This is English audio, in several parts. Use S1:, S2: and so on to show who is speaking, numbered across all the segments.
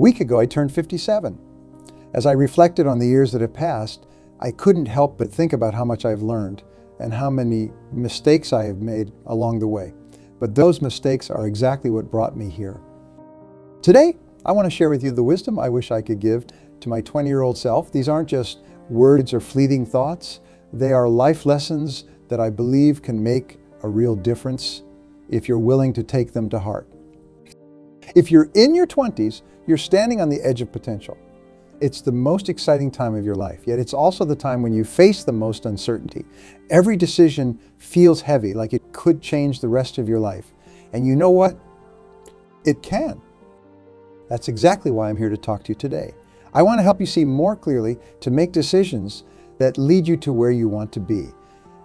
S1: week ago, I turned 57. As I reflected on the years that have passed, I couldn't help but think about how much I've learned and how many mistakes I have made along the way. But those mistakes are exactly what brought me here. Today, I want to share with you the wisdom I wish I could give to my 20-year-old self. These aren't just words or fleeting thoughts. They are life lessons that I believe can make a real difference if you're willing to take them to heart. If you're in your 20s, you're standing on the edge of potential. It's the most exciting time of your life, yet it's also the time when you face the most uncertainty. Every decision feels heavy, like it could change the rest of your life. And you know what? It can. That's exactly why I'm here to talk to you today. I want to help you see more clearly, to make decisions that lead you to where you want to be,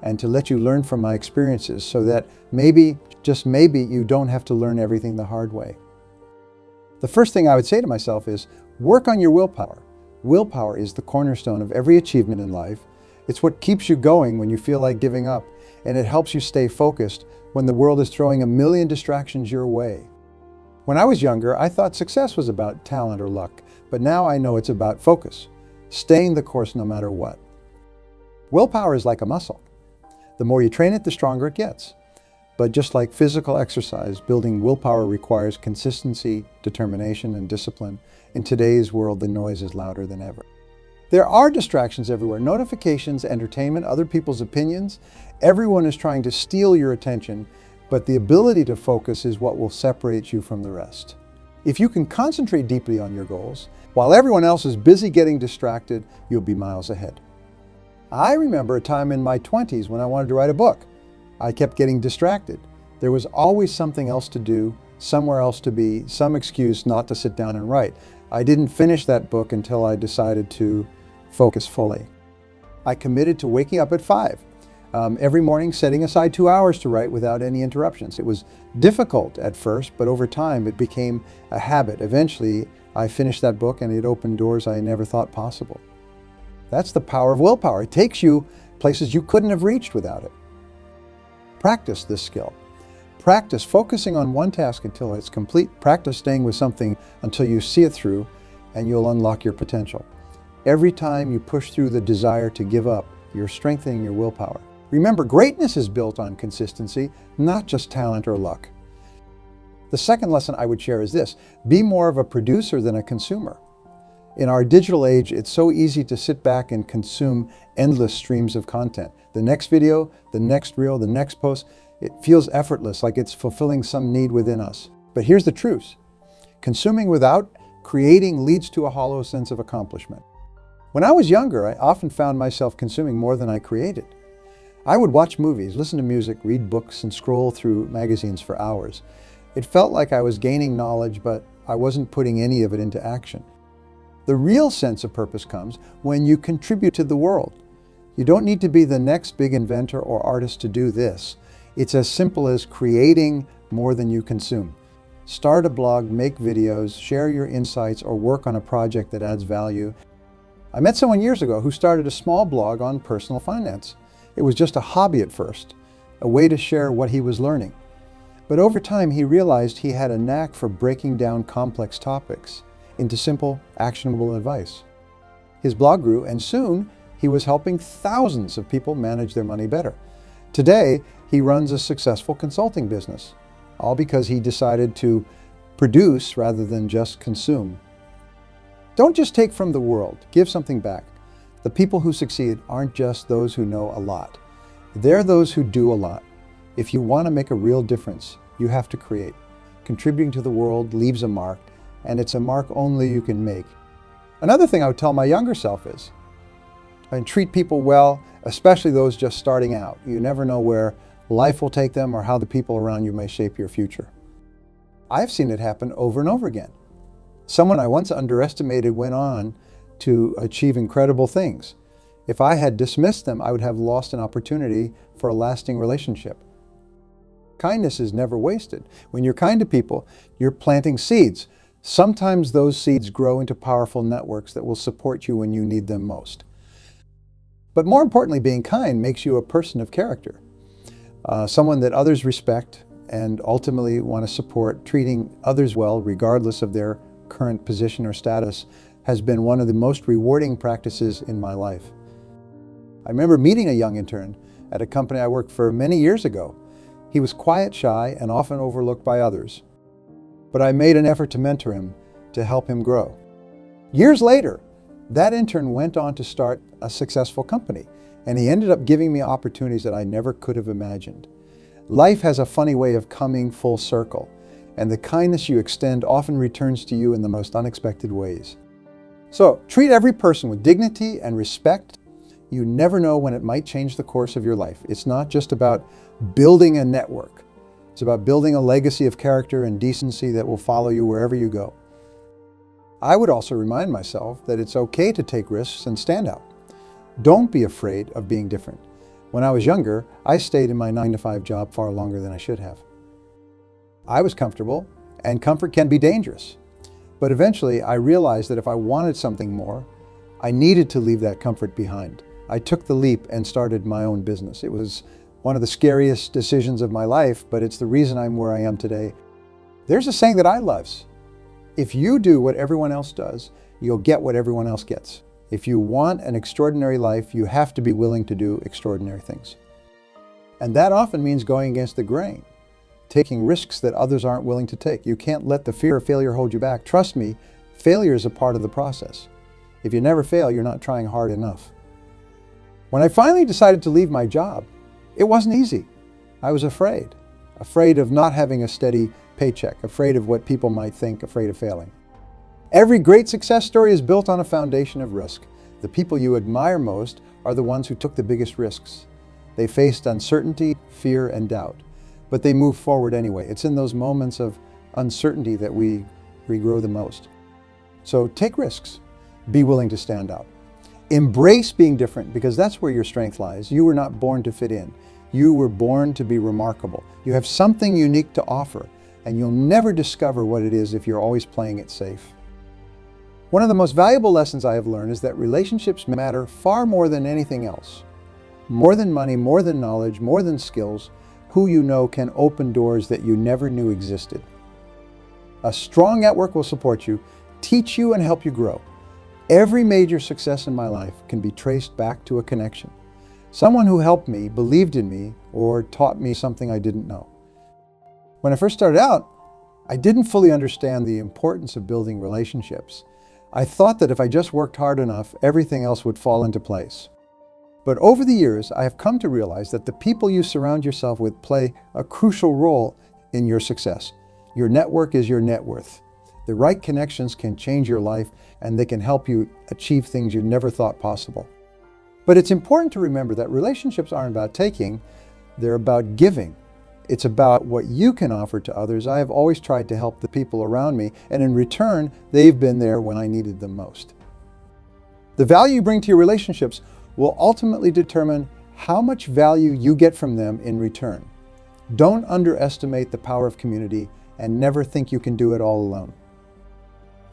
S1: and to let you learn from my experiences so that maybe, just maybe, you don't have to learn everything the hard way. The first thing I would say to myself is, work on your willpower. Willpower is the cornerstone of every achievement in life. It's what keeps you going when you feel like giving up, and it helps you stay focused when the world is throwing a million distractions your way. When I was younger, I thought success was about talent or luck, but now I know it's about focus, staying the course no matter what. Willpower is like a muscle. The more you train it, the stronger it gets. But just like physical exercise, building willpower requires consistency, determination, and discipline. In today's world, the noise is louder than ever. There are distractions everywhere: notifications, entertainment, other people's opinions. Everyone is trying to steal your attention, but the ability to focus is what will separate you from the rest. If you can concentrate deeply on your goals, while everyone else is busy getting distracted, you'll be miles ahead. I remember a time in my 20s when I wanted to write a book. I kept getting distracted. There was always something else to do, somewhere else to be, some excuse not to sit down and write. I didn't finish that book until I decided to focus fully. I committed to waking up at 5 every morning, setting aside 2 hours to write without any interruptions. It was difficult at first, but over time it became a habit. Eventually, I finished that book and it opened doors I never thought possible. That's the power of willpower. It takes you places you couldn't have reached without it. Practice this skill. Practice focusing on one task until it's complete. Practice staying with something until you see it through, and you'll unlock your potential. Every time you push through the desire to give up, you're strengthening your willpower. Remember, greatness is built on consistency, not just talent or luck. The second lesson I would share is this: be more of a producer than a consumer. In our digital age, it's so easy to sit back and consume endless streams of content. The next video, the next reel, the next post, it feels effortless, like it's fulfilling some need within us. But here's the truth: consuming without creating leads to a hollow sense of accomplishment. When I was younger, I often found myself consuming more than I created. I would watch movies, listen to music, read books, and scroll through magazines for hours. It felt like I was gaining knowledge, but I wasn't putting any of it into action. The real sense of purpose comes when you contribute to the world. You don't need to be the next big inventor or artist to do this. It's as simple as creating more than you consume. Start a blog, make videos, share your insights, or work on a project that adds value. I met someone years ago who started a small blog on personal finance. It was just a hobby at first, a way to share what he was learning. But over time, he realized he had a knack for breaking down complex topics into simple, actionable advice. His blog grew, and soon he was helping thousands of people manage their money better. Today, he runs a successful consulting business, all because he decided to produce rather than just consume. Don't just take from the world, give something back. The people who succeed aren't just those who know a lot. They're those who do a lot. If you want to make a real difference, you have to create. Contributing to the world leaves a mark, and it's a mark only you can make. Another thing I would tell my younger self is, treat people well, especially those just starting out. You never know where life will take them or how the people around you may shape your future. I've seen it happen over and over again. Someone I once underestimated went on to achieve incredible things. If I had dismissed them, I would have lost an opportunity for a lasting relationship. Kindness is never wasted. When you're kind to people, you're planting seeds. Sometimes those seeds grow into powerful networks that will support you when you need them most. But more importantly, being kind makes you a person of character, someone that others respect and ultimately want to support, treating others well regardless of their current position or status has been one of the most rewarding practices in my life. I remember meeting a young intern at a company I worked for many years ago. He was quiet, shy, and often overlooked by others. But I made an effort to mentor him, to help him grow. Years later, that intern went on to start a successful company, and he ended up giving me opportunities that I never could have imagined. Life has a funny way of coming full circle, and the kindness you extend often returns to you in the most unexpected ways. So treat every person with dignity and respect. You never know when it might change the course of your life. It's not just about building a network. It's about building a legacy of character and decency that will follow you wherever you go. I would also remind myself that it's okay to take risks and stand out. Don't be afraid of being different. When I was younger, I stayed in my 9-to-5 job far longer than I should have. I was comfortable, and comfort can be dangerous. But eventually, I realized that if I wanted something more, I needed to leave that comfort behind. I took the leap and started my own business. It was one of the scariest decisions of my life, but it's the reason I'm where I am today. There's a saying that I love. If you do what everyone else does, you'll get what everyone else gets. If you want an extraordinary life, you have to be willing to do extraordinary things. And that often means going against the grain, taking risks that others aren't willing to take. You can't let the fear of failure hold you back. Trust me, failure is a part of the process. If you never fail, you're not trying hard enough. When I finally decided to leave my job, it wasn't easy. I was afraid of not having a steady paycheck, afraid of what people might think, afraid of failing. Every great success story is built on a foundation of risk. The people you admire most are the ones who took the biggest risks. They faced uncertainty, fear, and doubt, but they moved forward anyway. It's in those moments of uncertainty that we grow the most. So take risks. Be willing to stand out. Embrace being different, because that's where your strength lies. You were not born to fit in. You were born to be remarkable. You have something unique to offer, and you'll never discover what it is if you're always playing it safe. One of the most valuable lessons I have learned is that relationships matter far more than anything else. More than money, more than knowledge, more than skills, who you know can open doors that you never knew existed. A strong network will support you, teach you, and help you grow. Every major success in my life can be traced back to a connection. Someone who helped me, believed in me, or taught me something I didn't know. When I first started out, I didn't fully understand the importance of building relationships. I thought that if I just worked hard enough, everything else would fall into place. But over the years, I have come to realize that the people you surround yourself with play a crucial role in your success. Your network is your net worth. The right connections can change your life, and they can help you achieve things you never thought possible. But it's important to remember that relationships aren't about taking, they're about giving. It's about what you can offer to others. I have always tried to help the people around me, and in return, they've been there when I needed them most. The value you bring to your relationships will ultimately determine how much value you get from them in return. Don't underestimate the power of community, and never think you can do it all alone.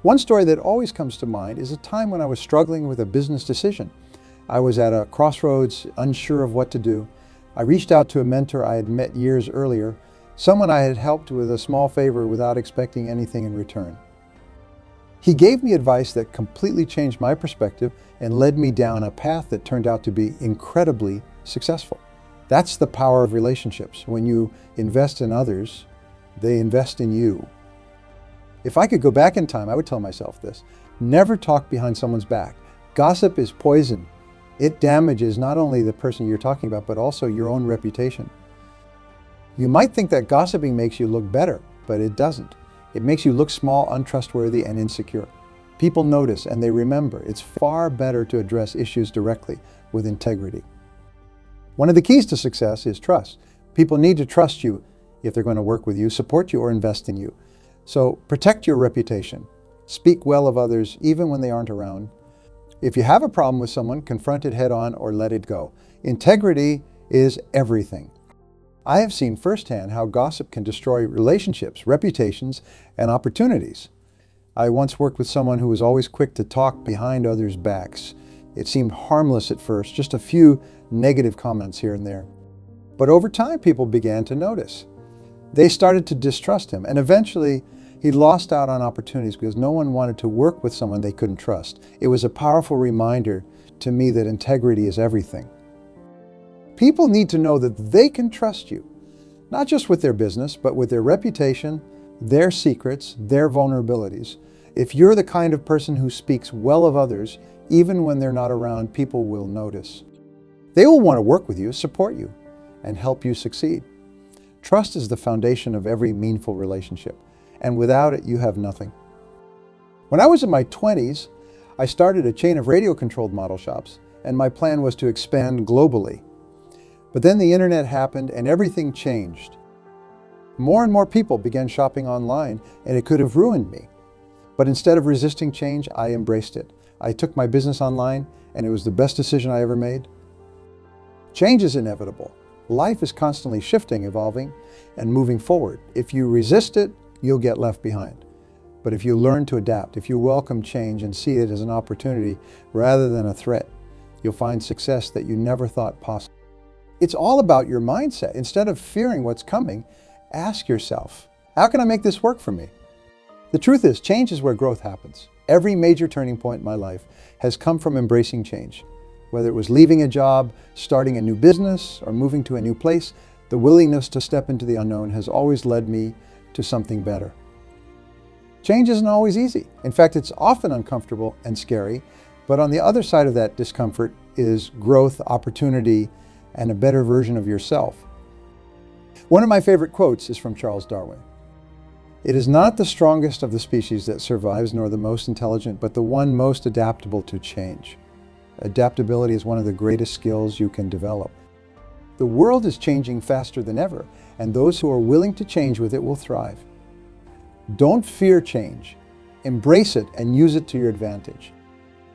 S1: One story that always comes to mind is a time when I was struggling with a business decision. I was at a crossroads, unsure of what to do. I reached out to a mentor I had met years earlier, someone I had helped with a small favor without expecting anything in return. He gave me advice that completely changed my perspective and led me down a path that turned out to be incredibly successful. That's the power of relationships. When you invest in others, they invest in you. If I could go back in time, I would tell myself this: never talk behind someone's back. Gossip is poison. It damages not only the person you're talking about, but also your own reputation. You might think that gossiping makes you look better, but it doesn't. It makes you look small, untrustworthy, and insecure. People notice and they remember. It's far better to address issues directly with integrity. One of the keys to success is trust. People need to trust you if they're going to work with you, support you, or invest in you. So protect your reputation. Speak well of others even when they aren't around. If you have a problem with someone, confront it head on or let it go. Integrity is everything. I have seen firsthand how gossip can destroy relationships, reputations, and opportunities. I once worked with someone who was always quick to talk behind others' backs. It seemed harmless at first, just a few negative comments here and there. But over time, people began to notice. They started to distrust him, and eventually He lost out on opportunities because no one wanted to work with someone they couldn't trust. It was a powerful reminder to me that integrity is everything. People need to know that they can trust you, not just with their business, but with their reputation, their secrets, their vulnerabilities. If you're the kind of person who speaks well of others, even when they're not around, people will notice. They will want to work with you, support you, and help you succeed. Trust is the foundation of every meaningful relationship, and without it, you have nothing. When I was in my 20s, I started a chain of radio-controlled model shops, and my plan was to expand globally. But then the internet happened and everything changed. More and more people began shopping online, and it could have ruined me. But instead of resisting change, I embraced it. I took my business online, and it was the best decision I ever made. Change is inevitable. Life is constantly shifting, evolving, and moving forward. If you resist it, you'll get left behind. But if you learn to adapt, if you welcome change and see it as an opportunity rather than a threat, you'll find success that you never thought possible. It's all about your mindset. Instead of fearing what's coming, ask yourself, how can I make this work for me? The truth is, change is where growth happens. Every major turning point in my life has come from embracing change. Whether it was leaving a job, starting a new business, or moving to a new place, the willingness to step into the unknown has always led me to something better. Change isn't always easy. In fact, it's often uncomfortable and scary, but on the other side of that discomfort is growth, opportunity, and a better version of yourself. One of my favorite quotes is from Charles Darwin. It is not the strongest of the species that survives, nor the most intelligent, but the one most adaptable to change. Adaptability is one of the greatest skills you can develop. The world is changing faster than ever, and those who are willing to change with it will thrive. Don't fear change. Embrace it and use it to your advantage.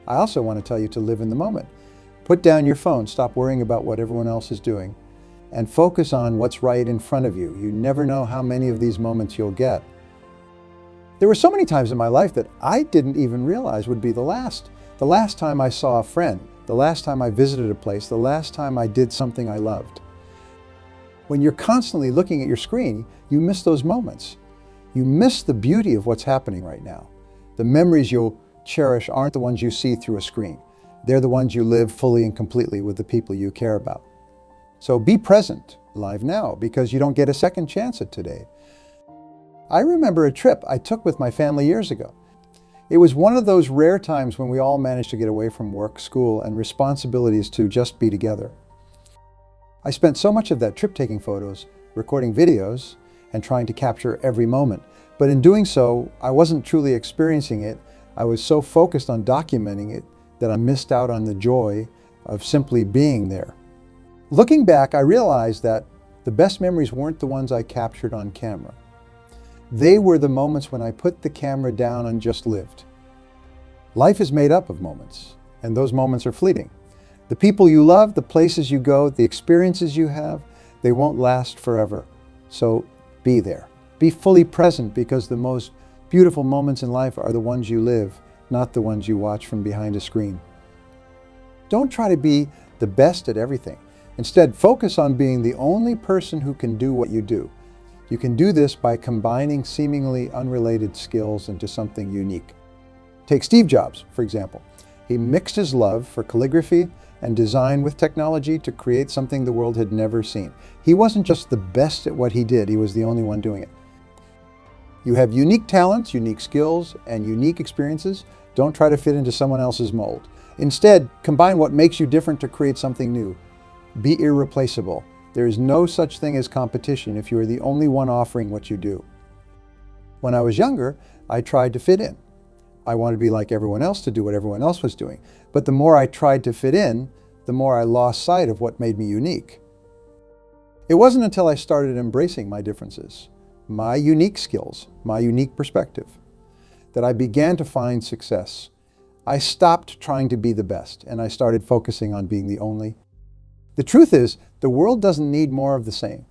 S1: I also want to tell you to live in the moment. Put down your phone, stop worrying about what everyone else is doing, and focus on what's right in front of you. You never know how many of these moments you'll get. There were so many times in my life that I didn't even realize would be the last. The last time I saw a friend, the last time I visited a place, the last time I did something I loved. When you're constantly looking at your screen, you miss those moments. You miss the beauty of what's happening right now. The memories you'll cherish aren't the ones you see through a screen. They're the ones you live fully and completely with the people you care about. So be present, live now, because you don't get a second chance at today. I remember a trip I took with my family years ago. It was one of those rare times when we all managed to get away from work, school, and responsibilities to just be together. I spent so much of that trip taking photos, recording videos, and trying to capture every moment. But in doing so, I wasn't truly experiencing it. I was so focused on documenting it that I missed out on the joy of simply being there. Looking back, I realized that the best memories weren't the ones I captured on camera. They were the moments when I put the camera down and just lived. Life is made up of moments, and those moments are fleeting. The people you love, the places you go, the experiences you have, they won't last forever. So be there. Be fully present, because the most beautiful moments in life are the ones you live, not the ones you watch from behind a screen. Don't try to be the best at everything. Instead, focus on being the only person who can do what you do. You can do this by combining seemingly unrelated skills into something unique. Take Steve Jobs, for example. He mixed his love for calligraphy and design with technology to create something the world had never seen. He wasn't just the best at what he did, he was the only one doing it. You have unique talents, unique skills, and unique experiences. Don't try to fit into someone else's mold. Instead, combine what makes you different to create something new. Be irreplaceable. There is no such thing as competition if you are the only one offering what you do. When I was younger, I tried to fit in. I wanted to be like everyone else, to do what everyone else was doing. But the more I tried to fit in, the more I lost sight of what made me unique. It wasn't until I started embracing my differences, my unique skills, my unique perspective, that I began to find success. I stopped trying to be the best, and I started focusing on being the only. The truth is, the world doesn't need more of the same.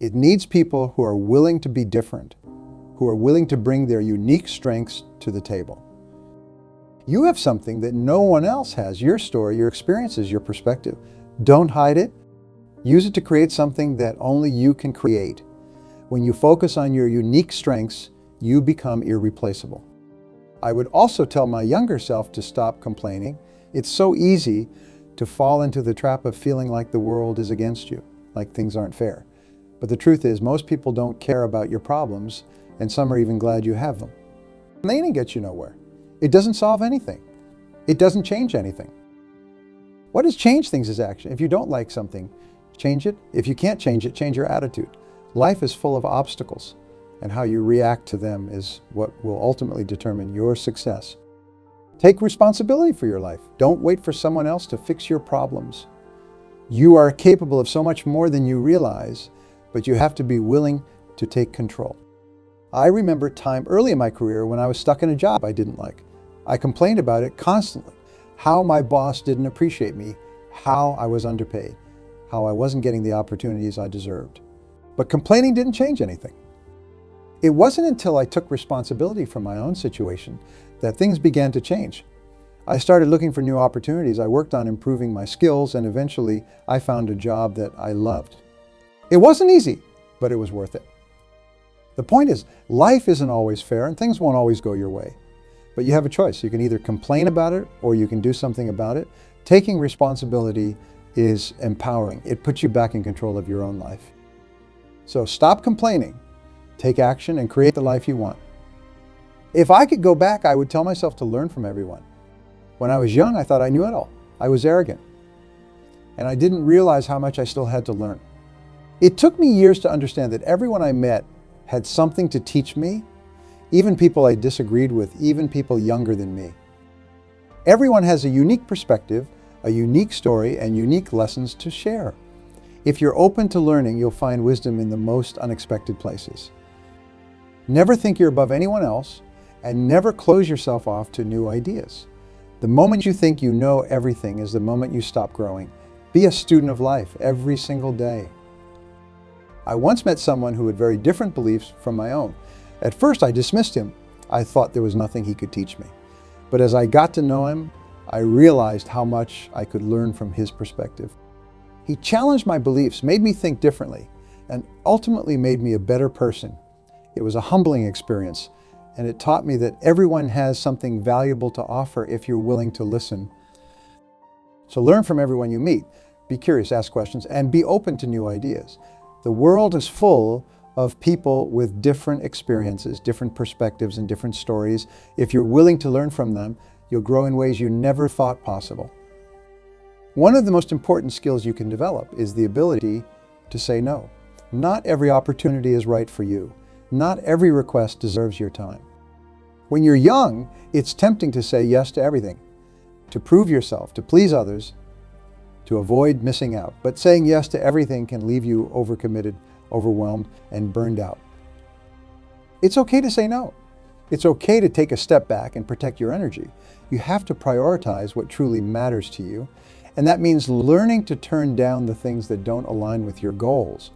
S1: It needs people who are willing to be different, who are willing to bring their unique strengths to the table. You have something that no one else has, your story, your experiences, your perspective. Don't hide it. Use it to create something that only you can create. When you focus on your unique strengths, you become irreplaceable. I would also tell my younger self to stop complaining. It's so easy to fall into the trap of feeling like the world is against you, like things aren't fair. But the truth is, most people don't care about your problems, and some are even glad you have them. Complaining gets you nowhere. It doesn't solve anything. It doesn't change anything. What does change things is action. If you don't like something, change it. If you can't change it, change your attitude. Life is full of obstacles, and how you react to them is what will ultimately determine your success. Take responsibility for your life. Don't wait for someone else to fix your problems. You are capable of so much more than you realize, but you have to be willing to take control. I remember time early in my career when I was stuck in a job I didn't like. I complained about it constantly. How my boss didn't appreciate me, how I was underpaid, how I wasn't getting the opportunities I deserved. But complaining didn't change anything. It wasn't until I took responsibility for my own situation that things began to change. I started looking for new opportunities. I worked on improving my skills, and eventually I found a job that I loved. It wasn't easy, but it was worth it. The point is, life isn't always fair and things won't always go your way. But you have a choice. You can either complain about it or you can do something about it. Taking responsibility is empowering. It puts you back in control of your own life. So stop complaining, take action, and create the life you want. If I could go back, I would tell myself to learn from everyone. When I was young, I thought I knew it all. I was arrogant. And I didn't realize how much I still had to learn. It took me years to understand that everyone I met had something to teach me, even people I disagreed with, even people younger than me. Everyone has a unique perspective, a unique story, and unique lessons to share. If you're open to learning, you'll find wisdom in the most unexpected places. Never think you're above anyone else, and never close yourself off to new ideas. The moment you think you know everything is the moment you stop growing. Be a student of life every single day. I once met someone who had very different beliefs from my own. At first, I dismissed him. I thought there was nothing he could teach me. But as I got to know him, I realized how much I could learn from his perspective. He challenged my beliefs, made me think differently, and ultimately made me a better person. It was a humbling experience, and it taught me that everyone has something valuable to offer if you're willing to listen. So learn from everyone you meet. Be curious, ask questions, and be open to new ideas. The world is full of people with different experiences, different perspectives, and different stories. If you're willing to learn from them, you'll grow in ways you never thought possible. One of the most important skills you can develop is the ability to say no. Not every opportunity is right for you. Not every request deserves your time. When you're young, it's tempting to say yes to everything, to prove yourself, to please others, to avoid missing out. But saying yes to everything can leave you overcommitted, overwhelmed, and burned out. It's okay to say no. It's okay to take a step back and protect your energy. You have to prioritize what truly matters to you, and that means learning to turn down the things that don't align with your goals.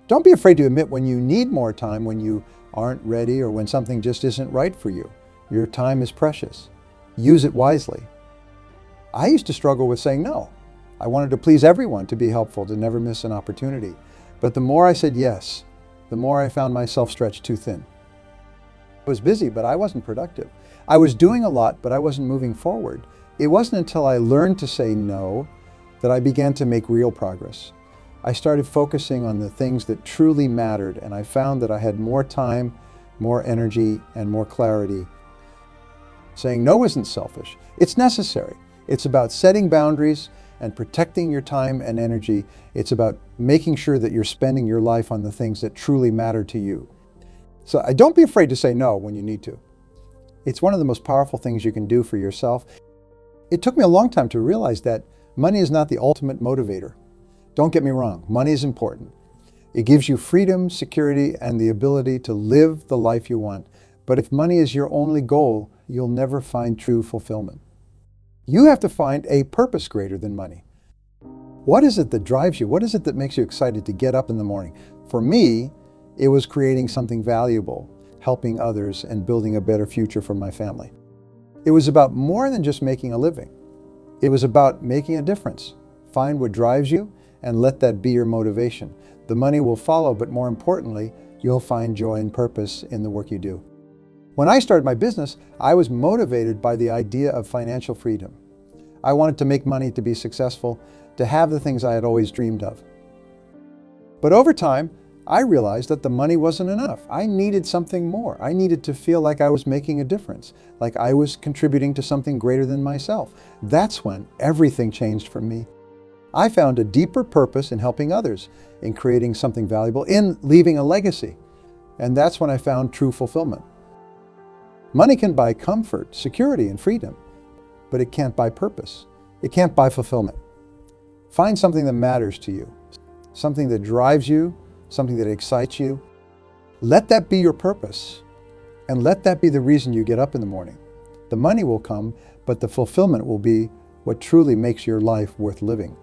S1: Don't be afraid to admit when you need more time, when you aren't ready, or when something just isn't right for you. Your time is precious. Use it wisely. I used to struggle with saying no. I wanted to please everyone, to be helpful, to never miss an opportunity. But the more I said yes, the more I found myself stretched too thin. I was busy, but I wasn't productive. I was doing a lot, but I wasn't moving forward. It wasn't until I learned to say no that I began to make real progress. I started focusing on the things that truly mattered, and I found that I had more time, more energy, and more clarity. Saying no isn't selfish. It's necessary. It's about setting boundaries and protecting your time and energy. It's about making sure that you're spending your life on the things that truly matter to you. So don't be afraid to say no when you need to. It's one of the most powerful things you can do for yourself. It took me a long time to realize that money is not the ultimate motivator. Don't get me wrong, money is important. It gives you freedom, security, and the ability to live the life you want. But if money is your only goal, you'll never find true fulfillment. You have to find a purpose greater than money. What is it that drives you? What is it that makes you excited to get up in the morning? For me, it was creating something valuable, helping others, and building a better future for my family. It was about more than just making a living. It was about making a difference. Find what drives you and let that be your motivation. The money will follow, but more importantly, you'll find joy and purpose in the work you do. When I started my business, I was motivated by the idea of financial freedom. I wanted to make money, to be successful, to have the things I had always dreamed of. But over time, I realized that the money wasn't enough. I needed something more. I needed to feel like I was making a difference, like I was contributing to something greater than myself. That's when everything changed for me. I found a deeper purpose in helping others, in creating something valuable, in leaving a legacy. And that's when I found true fulfillment. Money can buy comfort, security, and freedom, but it can't buy purpose. It can't buy fulfillment. Find something that matters to you, something that drives you, something that excites you. Let that be your purpose, and let that be the reason you get up in the morning. The money will come, but the fulfillment will be what truly makes your life worth living.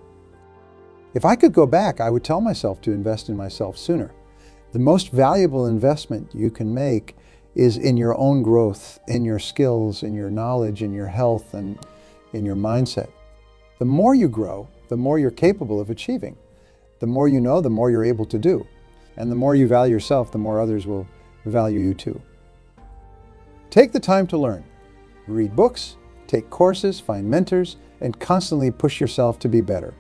S1: If I could go back, I would tell myself to invest in myself sooner. The most valuable investment you can make is in your own growth, in your skills, in your knowledge, in your health, and in your mindset. The more you grow, the more you're capable of achieving. The more you know, the more you're able to do. And the more you value yourself, the more others will value you too. Take the time to learn. Read books, take courses, find mentors, and constantly push yourself to be better.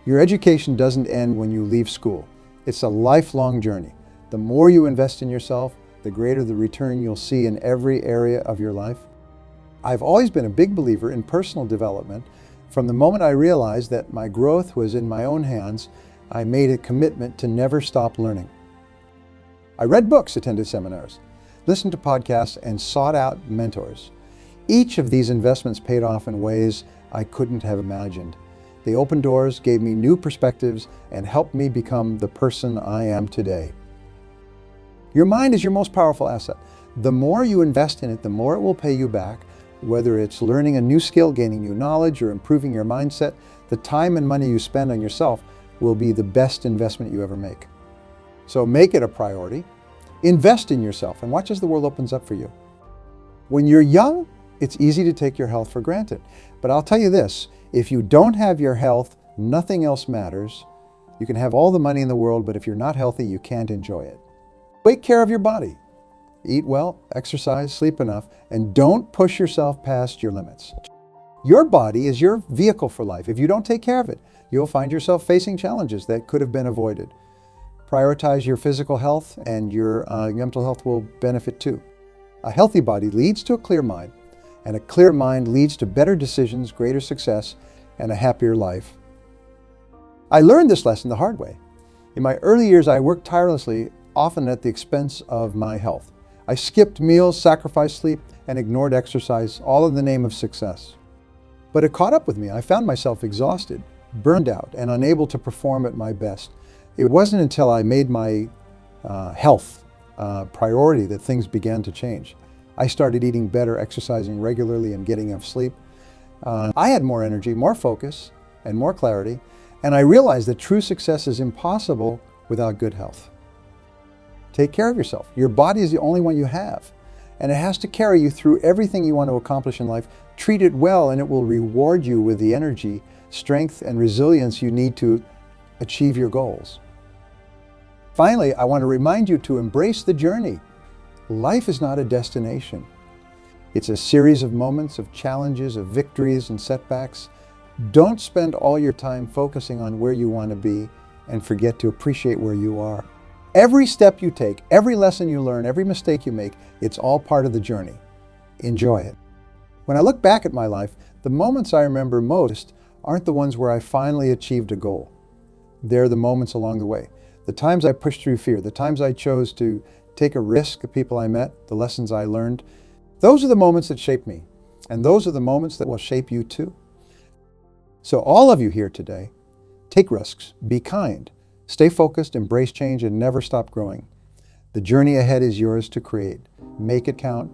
S1: Your education doesn't end when you leave school. It's a lifelong journey. The more you invest in yourself, the greater the return you'll see in every area of your life. I've always been a big believer in personal development. From the moment I realized that my growth was in my own hands, I made a commitment to never stop learning. I read books, attended seminars, listened to podcasts, and sought out mentors. Each of these investments paid off in ways I couldn't have imagined. They opened doors, gave me new perspectives, and helped me become the person I am today. Your mind is your most powerful asset. The more you invest in it, the more it will pay you back. Whether it's learning a new skill, gaining new knowledge, or improving your mindset, the time and money you spend on yourself will be the best investment you ever make. So make it a priority. Invest in yourself and watch as the world opens up for you. When you're young, it's easy to take your health for granted. But I'll tell you this, if you don't have your health, nothing else matters. You can have all the money in the world, but if you're not healthy, you can't enjoy it. Take care of your body. Eat well, exercise, sleep enough, and don't push yourself past your limits. Your body is your vehicle for life. If you don't take care of it, you'll find yourself facing challenges that could have been avoided. Prioritize your physical health, and your mental health will benefit too. A healthy body leads to a clear mind, and a clear mind leads to better decisions, greater success, and a happier life. I learned this lesson the hard way. In my early years, I worked tirelessly, often at the expense of my health. I skipped meals, sacrificed sleep, and ignored exercise, all in the name of success. But it caught up with me. I found myself exhausted, burned out, and unable to perform at my best. It wasn't until I made my health priority that things began to change. I started eating better, exercising regularly, and getting enough sleep. I had more energy, more focus, and more clarity, and I realized that true success is impossible without good health. Take care of yourself. Your body is the only one you have, and it has to carry you through everything you want to accomplish in life. Treat it well, and it will reward you with the energy, strength, and resilience you need to achieve your goals. Finally, I want to remind you to embrace the journey. Life is not a destination. It's a series of moments, of challenges, of victories and setbacks. Don't spend all your time focusing on where you want to be and forget to appreciate where you are. Every step you take, every lesson you learn, every mistake you make, it's all part of the journey. Enjoy it. When I look back at my life, the moments I remember most aren't the ones where I finally achieved a goal. They're the moments along the way. The times I pushed through fear, the times I chose to take a risk, the people I met, the lessons I learned, those are the moments that shaped me. And those are the moments that will shape you too. So all of you here today, take risks, be kind, stay focused, embrace change, and never stop growing. The journey ahead is yours to create. Make it count.